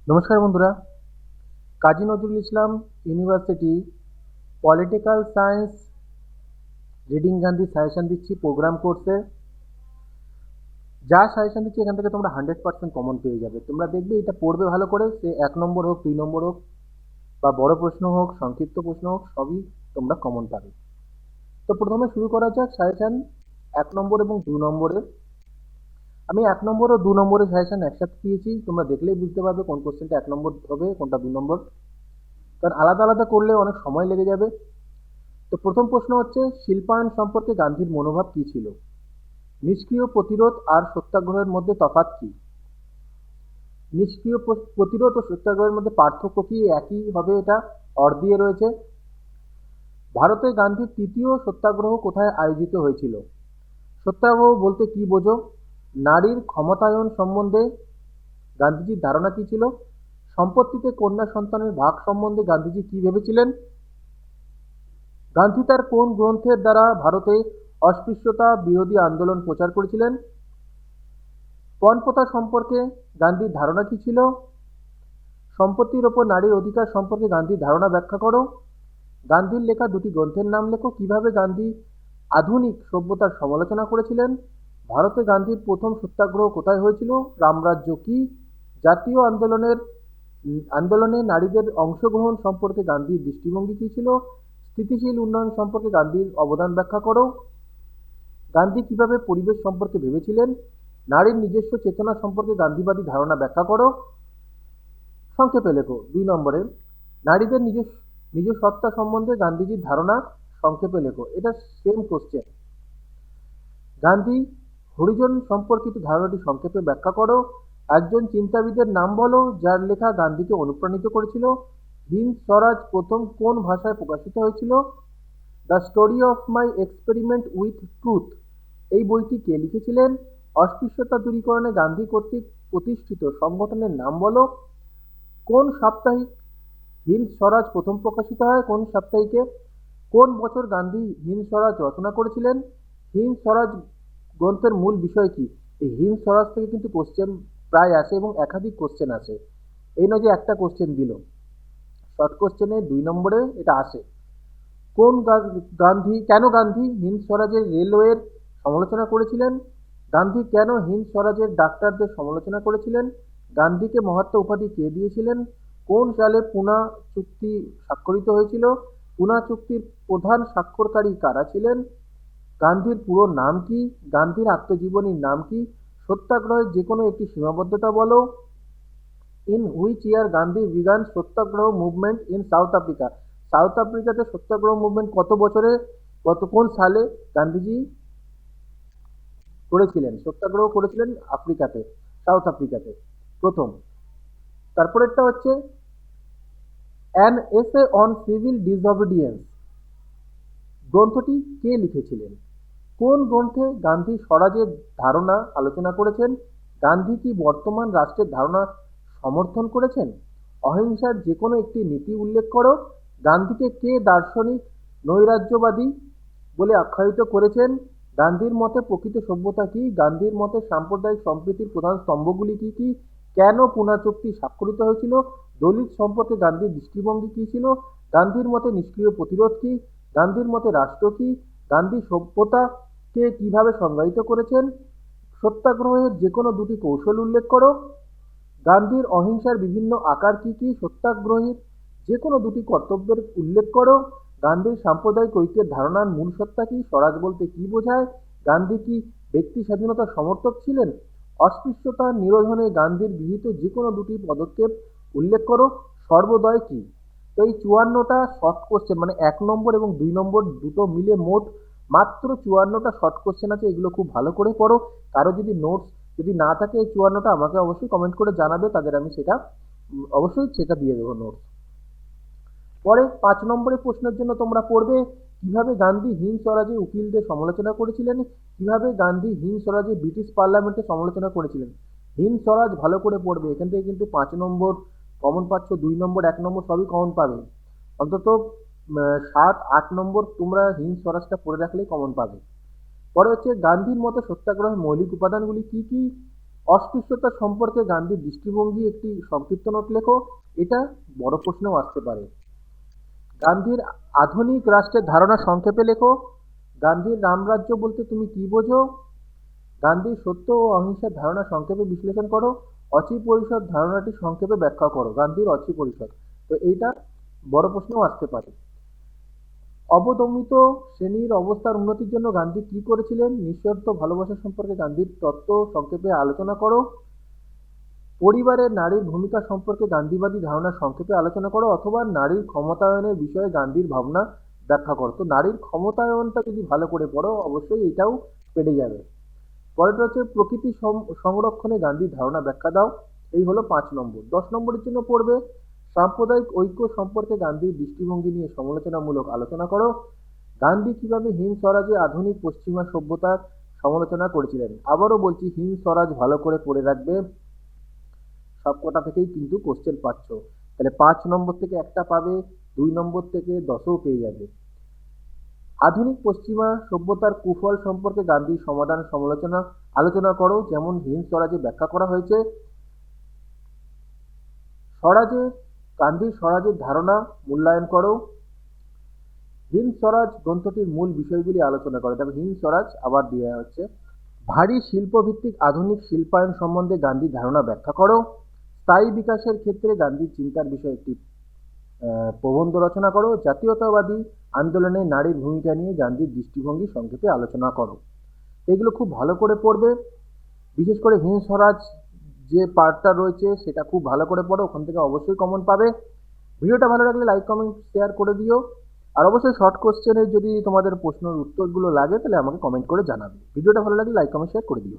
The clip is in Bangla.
নমস্কার বন্ধুরা, Kazi Nazrul Islam university political science reading Gandhi suggestion দিচ্ছি প্রোগ্রাম কোর্সে। যা সাজেশন দিচ্ছি এখান থেকে তোমরা 100% কমন পেয়ে যাবে। তোমরা দেখবে এটা পড়বে ভালো করে, সে 1 নম্বর হোক, 2 নম্বর হোক, বা বড় প্রশ্ন হোক, সংক্ষিপ্ত প্রশ্ন হোক, সবই তোমরা কমন পাবে। তো প্রথমে শুরু করা যাক সাজেশন 1 নম্বর এবং 2 নম্বরের। আমি 1 নম্বর ও 2 নম্বরের সাজেশন একসাথে দিয়েছি, তোমরা দেখলেই বুঝতে পারবে কোন কোশ্চেনটা 1 নম্বর হবে, কোনটা 2 নম্বর। কারণ আলাদা আলাদা করলে অনেক সময় লেগে যাবে। তো প্রথম প্রশ্ন হচ্ছে, শিল্পায়ন সম্পর্কে গান্ধীর মনোভাব কি ছিল? নিষ্ক্রিয় প্রতিরোধ আর সত্যাগ্রহের মধ্যে তফাৎ কি? নিষ্ক্রিয় প্রতিরোধ ও সত্যাগ্রহের মধ্যে পার্থক্য কি? একই হবে, এটা অর দিয়ে রয়েছে। ভারতে গান্ধীর তৃতীয় সত্যাগ্রহ কোথায় আয়োজিত হয়েছিল? সত্যাগ্রহ বলতে কি বোঝো? নারীর ক্ষমতায়ন সম্বন্ধে গান্ধীজির ধারণা কি ছিল? সম্পত্তিতে কন্যা সন্তানের ভাগ সম্বন্ধে গান্ধীজি কি ভেবেছিলেন? গান্ধী তার কোন গ্রন্থের দ্বারা ভারতে অস্পৃশ্যতা বিরোধী আন্দোলন প্রচার করেছিলেন? পণপ্রথা সম্পর্কে গান্ধীর ধারণা কি ছিল? সম্পত্তির ওপর নারীর অধিকার সম্পর্কে গান্ধীর ধারণা ব্যাখ্যা করো। গান্ধীর লেখা দুটি গ্রন্থের নাম লেখো। কিভাবে গান্ধী আধুনিক সভ্যতার সমালোচনা করেছিলেন? ভারতে গান্ধীর প্রথম সত্যাগ্রহ কোথায় হয়েছিল? রামরাজ্য কি? জাতীয় আন্দোলনে নারীদের অংশগ্রহণ সম্পর্কে গান্ধীর দৃষ্টিভঙ্গি কি ছিল? স্থিতিশীল উন্নয়ন সম্পর্কে গান্ধীর অবদান ব্যাখ্যা করো। গান্ধী কিভাবে পরিবেশ সম্পর্কে ভেবেছিলেন? নারীর নিজস্ব চেতনা সম্পর্কে গান্ধীবাদী ধারণা ব্যাখ্যা করো। সংক্ষেপে লেখো। 2 নম্বরে, নারীদের নিজ সত্তা সম্বন্ধে গান্ধীজির ধারণা সংক্ষেপে লেখো। এটা সেম কোশ্চেন। গান্ধী হরিজন সম্পর্কিত ধারণাটি সংক্ষেপে ব্যাখ্যা করো। একজন চিন্তাবিদের নাম বলো যার লেখা গান্ধীকে অনুপ্রাণিত করেছিল। হিন্দ স্বরাজ প্রথম কোন ভাষায় প্রকাশিত হয়েছিল? The story of my experiment with truth এই বইটি কে লিখেছিলেন? অস্পৃশ্যতা দূরীকরণে গান্ধী কর্তৃক প্রতিষ্ঠিত সংগঠনের নাম বলো। কোন সাপ্তাহিক হিন্দ স্বরাজ প্রথম প্রকাশিত হয়? কোন সাপ্তাহিকে? কোন বছর গান্ধী হিন্দ স্বরাজ রচনা করেছিলেন? হিন্দ স্বরাজ গ্রন্থের মূল বিষয় কি? এই হিন্দ স্বরাজ থেকে কিন্তু কোশ্চেন প্রায় আসে এবং একাধিক কোশ্চেন আসে। এই নয় যে একটা কোশ্চেন দিল, শর্ট কোশ্চেনে 2 নম্বরে এটা আসে। কেন গান্ধী হিন্দ স্বরাজের রেলওয়ের সমালোচনা করেছিলেন? গান্ধী কেন হিন্দ স্বরাজের ডাক্তারদের সমালোচনা করেছিলেন? গান্ধীকে মহাত্মা উপাধি কে দিয়েছিলেন? কোন সালে পুনা চুক্তি স্বাক্ষরিত হয়েছিল? পুনা চুক্তির প্রধান স্বাক্ষরকারী কারা ছিলেন? গান্ধীর পুরো নাম কি? গান্ধীর আত্মজীবনীর নাম কি? সত্যাগ্রহের যে কোনো একটি সীমাবদ্ধতা বলো। In which year Gandhi began satyagraha movement in South Africa? South আফ্রিকাতে সত্যাগ্রহ মুভমেন্ট কোন সালে গান্ধীজি করেছিলেন? সত্যাগ্রহ করেছিলেন আফ্রিকাতে, সাউথ আফ্রিকাতে প্রথম। তারপরেরটা হচ্ছে an essay on civil disobedience গ্রন্থটি কে লিখেছিলেন? কোন গ্রন্থে গান্ধী স্বরাজের ধারণা আলোচনা করেছেন? গান্ধী কি বর্তমান রাষ্ট্রের ধারণা সমর্থন করেছেন? অহিংসার যে কোনো একটি নীতি উল্লেখ করো। গান্ধীকে কে দার্শনিক নৈরাজ্যবাদী বলে আখ্যায়িত করেছেন? গান্ধীর মতে প্রকৃত সভ্যতা কি? গান্ধীর মতে সাম্প্রদায়িক সম্প্রীতির প্রধান স্তম্ভগুলি কি কি? কেন পুনা চুক্তি স্বাক্ষরিত হয়েছিল? দলিত সম্পর্কে গান্ধীর দৃষ্টিভঙ্গি কি ছিল? গান্ধীর মতে নিষ্ক্রিয় প্রতিরোধ কি? গান্ধীর মতে রাষ্ট্র কি? গান্ধী সভ্যতাকে কিভাবে সংজ্ঞায়িত করেছেন? সত্যাগ্রহের যে কোনো দুটি কৌশল উল্লেখ করো। গান্ধীর অহিংসার বিভিন্ন আকার কি কি? সত্যাগ্রহের যে কোনো দুটি কর্তব্যের উল্লেখ করো। গান্ধীর সাম্প্রদায়িক ঐক্যের ধারণার মূল সত্তা কি? স্বরাজ বলতে কি বোঝায়? গান্ধী কি ব্যক্তি স্বাধীনতার সমর্থক ছিলেন? অস্পৃশ্যতা নিরোধনে গান্ধীর গৃহীত যে কোনো দুটি পদক্ষেপ উল্লেখ করো। সর্বোদয় কি? তো এই 54টা শর্ট কোশ্চেন, মানে 1 নম্বর এবং 2 নম্বর দুটো মিলে মোট মাত্র 54টা শর্ট কোশ্চেন আছে। এগুলো খুব ভালো করে পড়ো। কারো যদি না থাকে এই 54টা, আমাকে অবশ্যই কমেন্ট করে জানাবে, তাদের আমি সেটা অবশ্যই সেটা দিয়ে দেবো নোটস। পরে 5 নম্বরের প্রশ্নের জন্য তোমরা পড়বে কিভাবে গান্ধী হিন্দ স্বরাজে উকিলদের সমালোচনা করেছিলেন। কিভাবে গান্ধী হিন্দ স্বরাজে ব্রিটিশ পার্লামেন্টে সমালোচনা করেছিলেন। হিন্দ স্বরাজ ভালো করে পড়বে, এখান থেকে কিন্তু 5 নম্বর কমন পাচ্ছ, 2 নম্বর 1 নম্বর সবই কমন পাবে। অন্তত 7-8 নম্বর তোমরা হিন্দ স্বরাজটা পড়ে রাখলেই কমন পাবে। পরে হচ্ছে গান্ধীর মতে সত্যাগ্রহের মৌলিক উপাদানগুলি কি কি? অস্পৃশ্যতা সম্পর্কে গান্ধীর দৃষ্টিভঙ্গি একটি সংক্ষিপ্ত নোট লেখো। এটা বড় প্রশ্নেও আসতে পারে। গান্ধীর আধুনিক রাষ্ট্রের ধারণা সংক্ষেপে লেখো। গান্ধীর রামরাজ্য বলতে তুমি কি বোঝো? গান্ধীর সত্য ও অহিংসার ধারণা সংক্ষেপে বিশ্লেষণ করো। অচি পরিষদ ধারণাটি সংক্ষেপে ব্যাখ্যা করো। গান্ধীর অচি পরিষদ, তো এইটা বড় প্রশ্নও আসতে পারে। অবদমিত শ্রেণীর অবস্থার উন্নতির জন্য গান্ধী কি করেছিলেন? নিঃশর্ত ভালোবাসা সম্পর্কে গান্ধীর তত্ত্ব সংক্ষেপে আলোচনা করো। পরিবারে নারীর ভূমিকা সম্পর্কে গান্ধীবাদী ধারণা সংক্ষেপে আলোচনা করো, অথবা নারীর ক্ষমতায়নের বিষয়ে গান্ধীর ভাবনা ব্যাখ্যা করো। তো নারীর ক্ষমতায়নটা যদি ভালো করে পড়ো অবশ্যই এটাও পেরে যাবে। পরেরটা হচ্ছে প্রকৃতি সংরক্ষণে গান্ধীর ধারণা ব্যাখ্যা দাও। এই হলো 5 নম্বর। 10 নম্বরের জন্য পড়বে সাম্প্রদায়িক ঐক্য সম্পর্কে গান্ধীর দৃষ্টিভঙ্গি নিয়ে সমালোচনামূলক আলোচনা করো। গান্ধী কিভাবে হিন্দ স্বরাজে আধুনিক পশ্চিমা সভ্যতার সমালোচনা করেছিলেন। আবারও বলছি, হিন্দ স্বরাজ ভালো করে পড়ে রাখবে, সবকটা থেকেই কিন্তু কোশ্চেন পাচ্ছ। তাহলে 5 নম্বর থেকে একটা পাবে, 2 নম্বর থেকে 10ও পেয়ে যাবে। আধুনিক পশ্চিমা সভ্যতার কুফল সম্পর্কে গান্ধীর সমাধান সমালোচনা আলোচনা করো, যেমন হিন্দ স্বরাজে ব্যাখ্যা করা হয়েছে। স্বরাজে গান্ধীর স্বরাজের ধারণা মূল্যায়ন করো। হিন্দ স্বরাজ গ্রন্থটির মূল বিষয়গুলি আলোচনা করো। দেখো, হিন্দ স্বরাজ আবার দেওয়া হচ্ছে। ভারী শিল্পভিত্তিক আধুনিক শিল্পায়ন সম্বন্ধে গান্ধীর ধারণা ব্যাখ্যা করো। স্থায়ী বিকাশের ক্ষেত্রে গান্ধীর চিন্তার বিষয়ে একটি প্রবন্ধ রচনা করো। জাতীয়তাবাদী আন্দোলনে নারীর ভূমিকা নিয়ে গান্ধীর দৃষ্টিভঙ্গি সংক্ষেপে আলোচনা করো। এগুলো খুব ভালো করে পড়বে, বিশেষ করে হিন্দ স্বরাজ যে পার্টটা রয়েছে সেটা খুব ভালো করে পড়ো, ওখান থেকে অবশ্যই কমন পাবে। ভিডিওটা ভালো লাগলে লাইক কমেন্ট শেয়ার করে দিও। আর অবশ্যই শর্ট কোশ্চেনের যদি তোমাদের প্রশ্নের উত্তরগুলো লাগে তাহলে আমাকে কমেন্ট করে জানাবে। ভিডিওটা ভালো লাগলে লাইক কমেন্ট শেয়ার করে দিও।